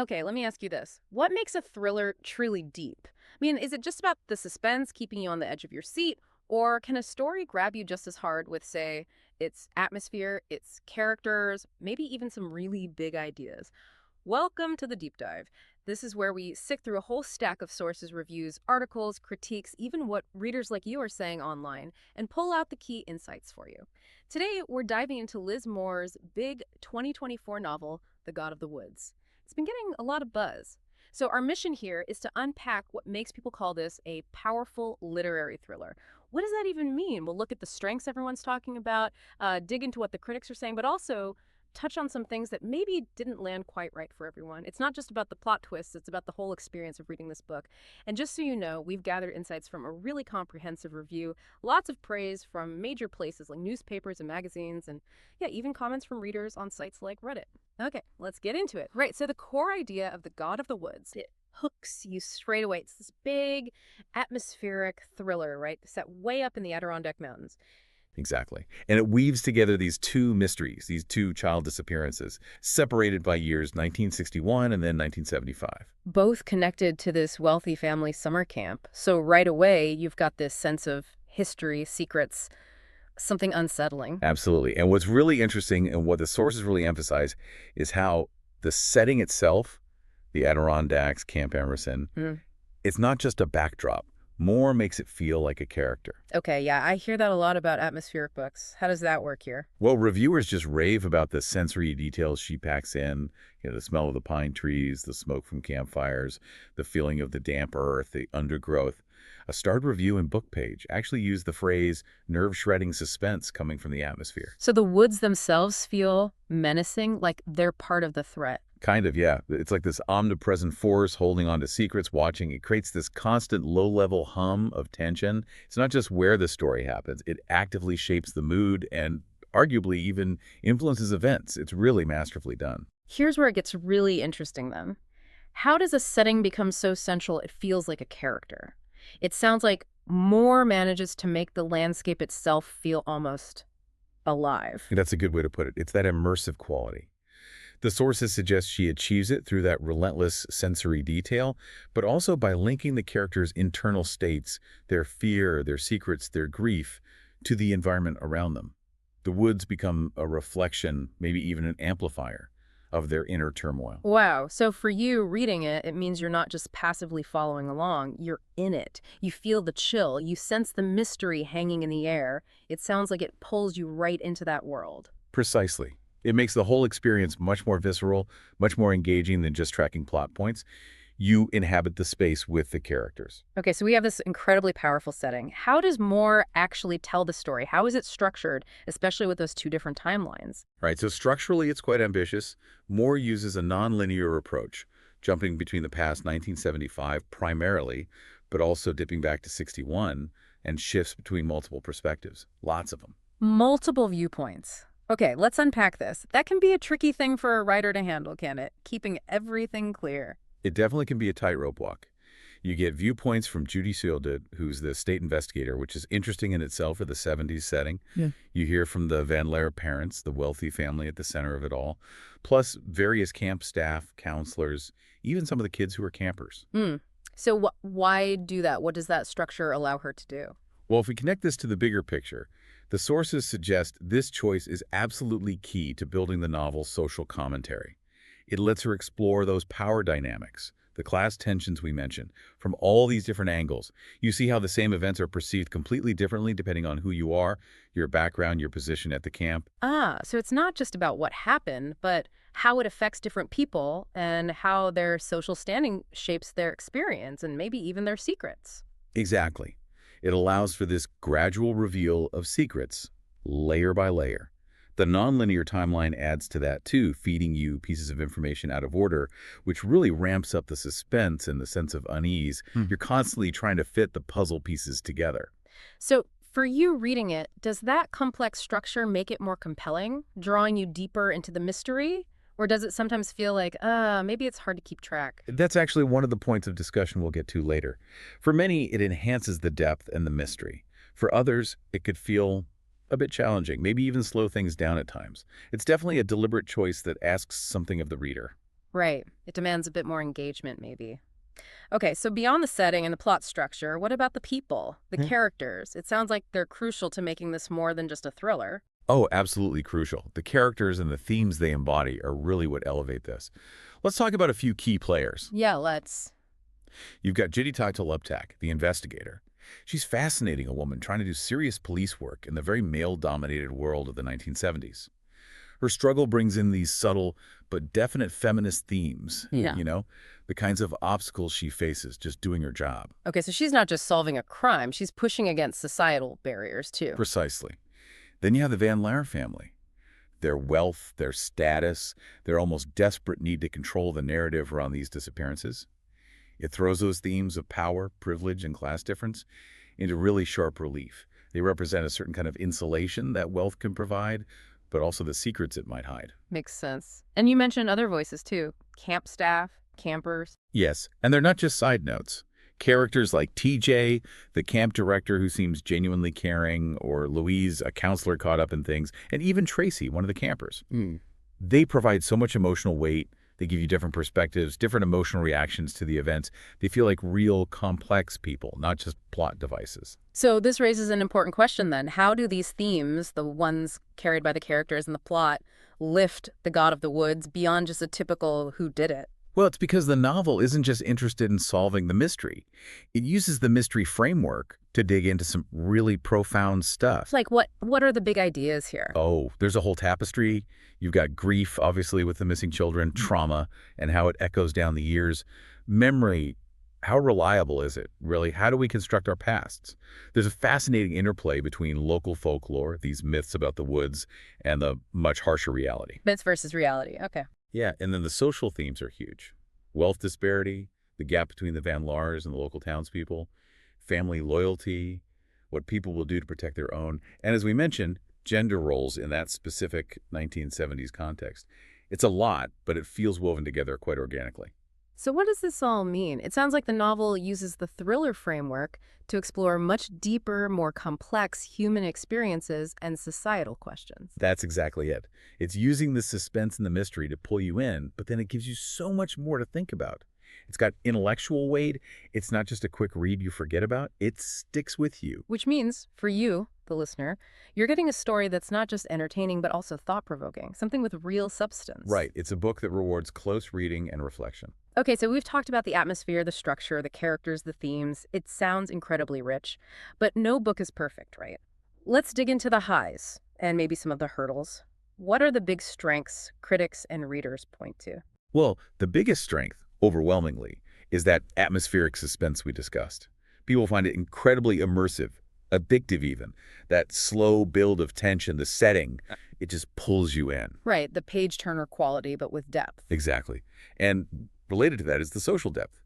Okay, let me ask you this. What makes a thriller truly deep? I mean, is it just about the suspense keeping you on the edge of your seat, or can a story grab you just as hard with, say, its atmosphere, its characters, maybe even some really big ideas? Welcome to the deep dive. This is where we sift through a whole stack of sources, reviews, articles, critiques, even what readers like you are saying online, and pull out the key insights for you. Today, we're diving into Liz Moore's big 2024 novel, The God of the Woods. It's been getting a lot of buzz. So, our mission here is to unpack what makes people call this a powerful literary thriller. What does that even mean? We'll look at the strengths everyone's talking about, dig into what the critics are saying, but also touch on some things that maybe didn't land quite right for everyone. It's not just about the plot twists, it's about the whole experience of reading this book. And just so you know, we've gathered insights from a really comprehensive review, lots of praise from major places like newspapers and magazines, and yeah, even comments from readers on sites like Reddit. Okay, let's get into it. Right, so the core idea of The God of the Woods, it hooks you straight away. It's this big atmospheric thriller, right? Set way up in the Adirondack Mountains. Exactly. And it weaves together these two mysteries, these two child disappearances, separated by years 1961 and then 1975. Both connected to this wealthy family summer camp. So right away, you've got this sense of history, secrets, something unsettling. Absolutely. And what's really interesting and what the sources really emphasize is how the setting itself, the Adirondacks, Camp Emerson, Mm. it's not just a backdrop. More makes it feel like a character. Okay, yeah, I hear that a lot about atmospheric books. How does that work here? Well, reviewers just rave about the sensory details she packs in, the smell of the pine trees, the smoke from campfires, the feeling of the damp earth, the undergrowth. A starred review and book page actually used the phrase nerve-shredding suspense coming from the atmosphere. So the woods themselves feel menacing, like they're part of the threat. Kind of, yeah. It's like this omnipresent force holding on to secrets, watching. It creates this constant low-level hum of tension. It's not just where the story happens. It actively shapes the mood and arguably even influences events. It's really masterfully done. Here's where it gets really interesting then. How does a setting become so central it feels like a character? It sounds like Moore manages to make the landscape itself feel almost alive. That's a good way to put it. It's that immersive quality. The sources suggest she achieves it through that relentless sensory detail, but also by linking the characters' internal states, their fear, their secrets, their grief, to the environment around them. The woods become a reflection, maybe even an amplifier, of their inner turmoil. Wow. So for you, reading it, it means you're not just passively following along, you're in it. You feel the chill, you sense the mystery hanging in the air. It sounds like it pulls you right into that world. Precisely. It makes the whole experience much more visceral, much more engaging than just tracking plot points. You inhabit the space with the characters. Okay, so we have this incredibly powerful setting. How does Moore actually tell the story? How is it structured, especially with those two different timelines? Right, so structurally it's quite ambitious. Moore uses a nonlinear approach, jumping between the past 1975 primarily, but also dipping back to 61, and shifts between multiple perspectives. Lots of them. Multiple viewpoints. Okay, let's unpack this. That can be a tricky thing for a writer to handle, can it? Keeping everything clear. It definitely can be a tightrope walk. You get viewpoints from Judyta Luptack, who's the state investigator, which is interesting in itself for the 70s setting. Yeah. You hear from the Van Laer parents, the wealthy family at the center of it all, plus various camp staff, counselors, even some of the kids who are campers. So why do that? What does that structure allow her to do? Well, if we connect this to the bigger picture, the sources suggest this choice is absolutely key to building the novel's social commentary. It lets her explore those power dynamics, the class tensions we mentioned, from all these different angles. You see how the same events are perceived completely differently depending on who you are, your background, your position at the camp. Ah, so it's not just about what happened, but how it affects different people and how their social standing shapes their experience and maybe even their secrets. Exactly. It allows for this gradual reveal of secrets, layer by layer. The nonlinear timeline adds to that too, feeding you pieces of information out of order, which really ramps up the suspense and the sense of unease. You're constantly trying to fit the puzzle pieces together. So for you reading it, does that complex structure make it more compelling, drawing you deeper into the mystery? Or does it sometimes feel like, maybe it's hard to keep track? That's actually one of the points of discussion we'll get to later. For many, it enhances the depth and the mystery. For others, it could feel a bit challenging, maybe even slow things down at times. It's definitely a deliberate choice that asks something of the reader. Right. It demands a bit more engagement, maybe. Okay, so beyond the setting and the plot structure, what about the people, the characters? It sounds like they're crucial to making this more than just a thriller. Oh, absolutely crucial. The characters and the themes they embody are really what elevate this. Let's talk about a few key players. Yeah, let's. You've got Judyta Luptack, the investigator. She's fascinating, a woman trying to do serious police work in the very male-dominated world of the 1970s. Her struggle brings in these subtle but definite feminist themes, Yeah. the kinds of obstacles she faces just doing her job. Okay, so she's not just solving a crime, she's pushing against societal barriers, too. Precisely. Then you have the Van Laar family. Their wealth, their status, their almost desperate need to control the narrative around these disappearances. It throws those themes of power, privilege, and class difference into really sharp relief. They represent a certain kind of insulation that wealth can provide, but also the secrets it might hide. Makes sense. And you mentioned other voices, too. Camp staff, campers. Yes, and they're not just side notes. Characters like TJ, the camp director who seems genuinely caring, or Louise, a counselor caught up in things, and even Tracy, one of the campers. They provide so much emotional weight. They give you different perspectives, different emotional reactions to the events. They feel like real, complex people, not just plot devices. So this raises an important question then. How do these themes, the ones carried by the characters in the plot, lift the God of the Woods beyond just a typical who did it? Well, it's because the novel isn't just interested in solving the mystery. It uses the mystery framework to dig into some really profound stuff. Like what are the big ideas here? Oh, there's a whole tapestry. You've got grief, obviously, with the missing children, trauma, and how it echoes down the years. Memory, how reliable is it, really? How do we construct our pasts? There's a fascinating interplay between local folklore, these myths about the woods, and the much harsher reality. Myths versus reality. Okay. Yeah, and then the social themes are huge. Wealth disparity, the gap between the Van Laars and the local townspeople, family loyalty, what people will do to protect their own, and as we mentioned, gender roles in that specific 1970s context. It's a lot, but it feels woven together quite organically. So what does this all mean? It sounds like the novel uses the thriller framework to explore much deeper, more complex human experiences and societal questions. That's exactly it. It's using the suspense and the mystery to pull you in, but then it gives you so much more to think about. It's got intellectual weight. It's not just a quick read you forget about. It sticks with you. Which means, for you, the listener, you're getting a story that's not just entertaining, but also thought-provoking, something with real substance. Right. It's a book that rewards close reading and reflection. Okay, so we've talked about the atmosphere, the structure, the characters, the themes. It sounds incredibly rich, but no book is perfect, right? Let's dig into the highs and maybe some of the hurdles. What are the big strengths critics and readers point to? Well, the biggest strength, overwhelmingly, is that atmospheric suspense we discussed. People find it incredibly immersive, addictive even. That slow build of tension, the setting, it just pulls you in. Right, the page-turner quality, but with depth. Exactly. And related to that is the social depth.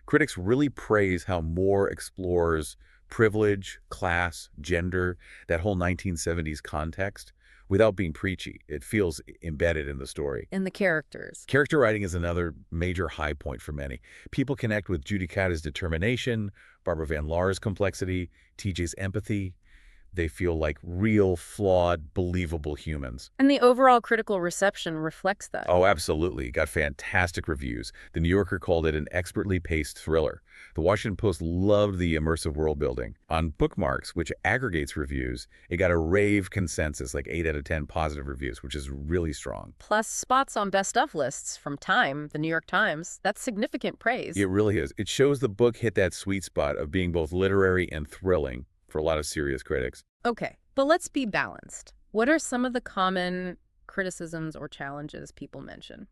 Critics really praise how Moore explores privilege, class, gender, that whole 1970s context, without being preachy. It feels embedded in the story. And the characters. Character writing is another major high point for many. People connect with Judyta's determination, Barbara Van Laar's complexity, TJ's empathy. They feel like real, flawed, believable humans. And the overall critical reception reflects that. Oh, absolutely. It got fantastic reviews. The New Yorker called it an expertly paced thriller. The Washington Post loved the immersive world building. On Bookmarks, which aggregates reviews, it got a rave consensus, like 8 out of 10 positive reviews, which is really strong. Plus spots on best of lists from Time, the New York Times. That's significant praise. It really is. It shows the book hit that sweet spot of being both literary and thrilling for a lot of serious critics. Okay, but let's be balanced. What are some of the common criticisms or challenges people mention?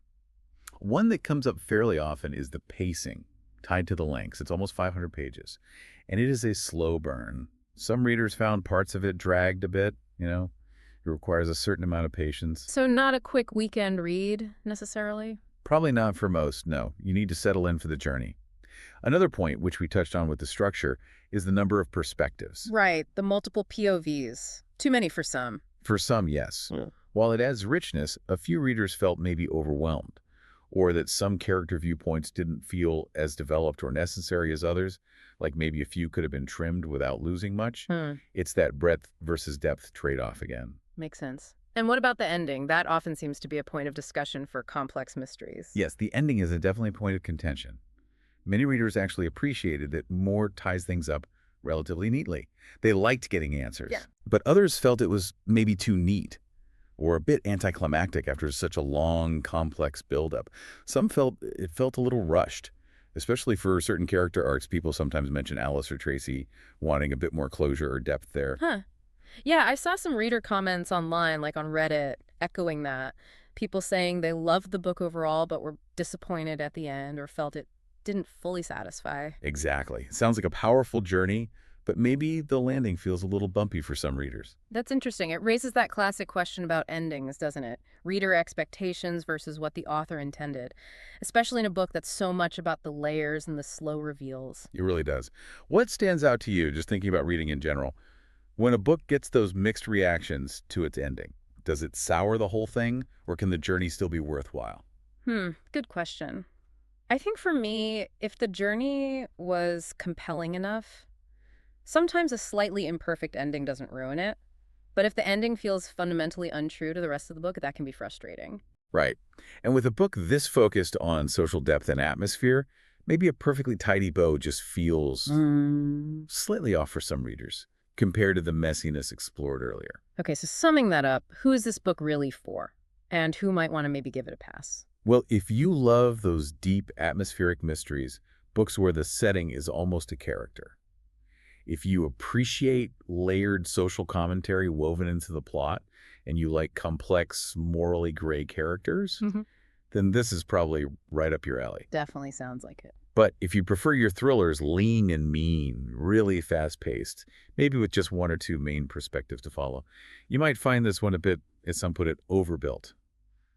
One that comes up fairly often is the pacing, tied to the lengths. It's almost 500 pages, and it is a slow burn. Some readers found parts of it dragged a bit, It requires a certain amount of patience. So not a quick weekend read, necessarily? Probably not for most, no. You need to settle in for the journey. Another point, which we touched on with the structure, is the number of perspectives. Right, the multiple POVs. Too many for some. For some, yes. Yeah. While it adds richness, a few readers felt maybe overwhelmed, or that some character viewpoints didn't feel as developed or necessary as others, like maybe a few could have been trimmed without losing much. It's that breadth versus depth trade-off again. Makes sense. And what about the ending? That often seems to be a point of discussion for complex mysteries. Yes, the ending is a definitely a point of contention. Many readers actually appreciated that Moore ties things up relatively neatly. They liked getting Yeah. answers, but others felt it was maybe too neat or a bit anticlimactic after such a long, complex buildup. Some felt it felt a little rushed, especially for certain character arcs. People sometimes mention Alice or Tracy wanting a bit more closure or depth there. Huh. Yeah, I saw some reader comments online, like on Reddit, echoing that. People saying they loved the book overall, but were disappointed at the end or felt it didn't fully satisfy. Exactly. Sounds like a powerful journey, but maybe the landing feels a little bumpy for some readers. That's interesting. It raises that classic question about endings, doesn't it? Reader expectations versus what the author intended, especially in a book that's so much about the layers and the slow reveals. It really does. What stands out to you, just thinking about reading in general, when a book gets those mixed reactions to its ending? Does it sour the whole thing, or can the journey still be worthwhile? Good question. I think for me, if the journey was compelling enough, sometimes a slightly imperfect ending doesn't ruin it. But if the ending feels fundamentally untrue to the rest of the book, that can be frustrating. Right. And with a book this focused on social depth and atmosphere, maybe a perfectly tidy bow just feels slightly off for some readers compared to the messiness explored earlier. Okay, so summing that up, who is this book really for? And who might want to maybe give it a pass? Well, if you love those deep atmospheric mysteries, books where the setting is almost a character, if you appreciate layered social commentary woven into the plot, and you like complex, morally gray characters, Hmm. then this is probably right up your alley. Definitely sounds like it. But if you prefer your thrillers lean and mean, really fast-paced, maybe with just one or two main perspectives to follow, you might find this one a bit, as some put it, overbuilt,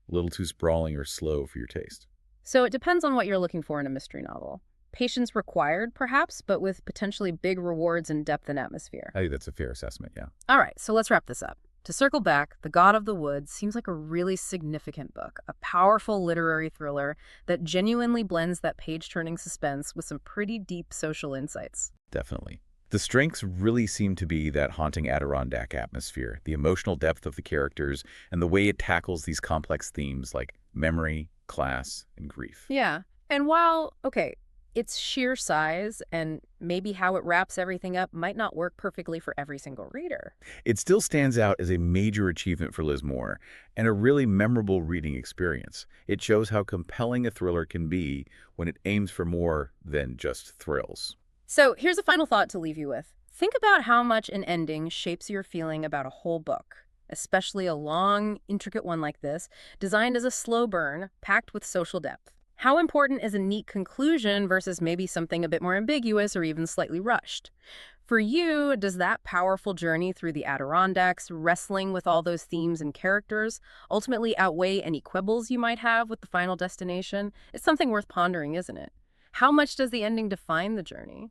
a little too sprawling or slow for your taste. So it depends on what you're looking for in a mystery novel. Patience required, perhaps, but with potentially big rewards in depth and atmosphere. I think that's a fair assessment, yeah. All right, so let's wrap this up. To circle back, The God of the Woods seems like a really significant book, a powerful literary thriller that genuinely blends that page-turning suspense with some pretty deep social insights. Definitely. The strengths really seem to be that haunting Adirondack atmosphere, the emotional depth of the characters, and the way it tackles these complex themes like memory, class, and grief. Yeah, and while, okay, its sheer size and maybe how it wraps everything up might not work perfectly for every single reader. It still stands out as a major achievement for Liz Moore and a really memorable reading experience. It shows how compelling a thriller can be when it aims for more than just thrills. So here's a final thought to leave you with. Think about how much an ending shapes your feeling about a whole book, especially a long, intricate one like this, designed as a slow burn, packed with social depth. How important is a neat conclusion versus maybe something a bit more ambiguous or even slightly rushed? For you, does that powerful journey through the Adirondacks, wrestling with all those themes and characters, ultimately outweigh any quibbles you might have with the final destination? It's something worth pondering, isn't it? How much does the ending define the journey?